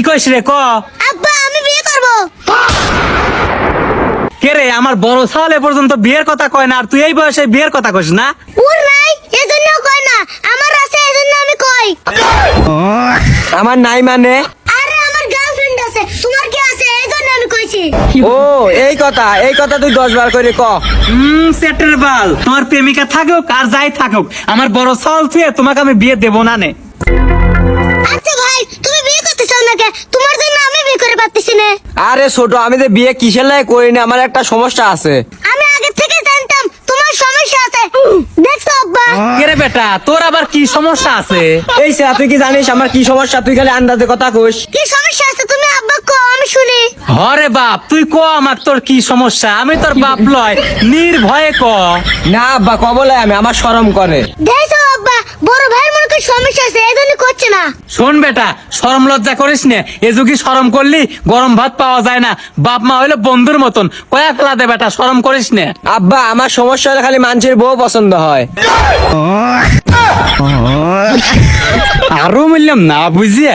কইস রে ক? আব্বা আমি বিয়ে করব। কে রে, আমার বড় সালে পর্যন্ত বিয়ের কথা কয় না, আর তুই এই বয়সে বিয়ের কথা কইস না? ওর নাই এজন্য কই না, আমার আছে এজন্য আমি কই। আমার নাই মানে? আরে আমার গার্লফ্রেন্ড আছে, তোমার কি আছে এজন্য আমি কইছি। ও এই কথা তুই 10 বার করে ক। সেটের বাল, তোমার প্রেমিকা থাকুক আর যাই থাকুক, আমার বড় সাল তুই, তোমাকে আমি বিয়ে দেবো না নে। আচ্ছা ভাই তুমি বিয়ে করতে চাও না কে? তোমার জন্য আমি বিয়ে করে পারতেছি না। আরে ছোট, আমি তো বিয়ে কিসের লাগে করি না, আমার একটা সমস্যা আছে। আমি আগে থেকে জানতাম তোমার সমস্যা আছে। দেখছো আব্বা? কে রে বেটা, তোর আবার কি সমস্যা আছে? এই স্যার, তুই কি জানিস আমার কি সমস্যা? তুই খালি আন্দাজে কথা কইস। কি সমস্যা আছে তুমি আব্বা কো আমি শুনি। হরে বাপ, তুই ক আমার তোর কি সমস্যা, আমি তোর বাপ লয়, নির্ভয়ে ক। না আব্বা, কবলে আমি, আমার শরম করে। দেখছো আব্বা, বড় ভাইয়ের মনে করে সমস্যা আছে এজন্য করছে না। শোন বেটা, শরম লজ্জা করিস নে, এ যুগি শরম করলি গরম ভাত পাওয়া যায় না, বাপ মা হইলো বন্ধুর মতন, কয়েক লাদে বেটা, শরম করিস নে। আব্বা আমার সমস্যা হলে খালি মানুষের বউ পছন্দ হয়। আরো বললাম না বুঝিয়ে।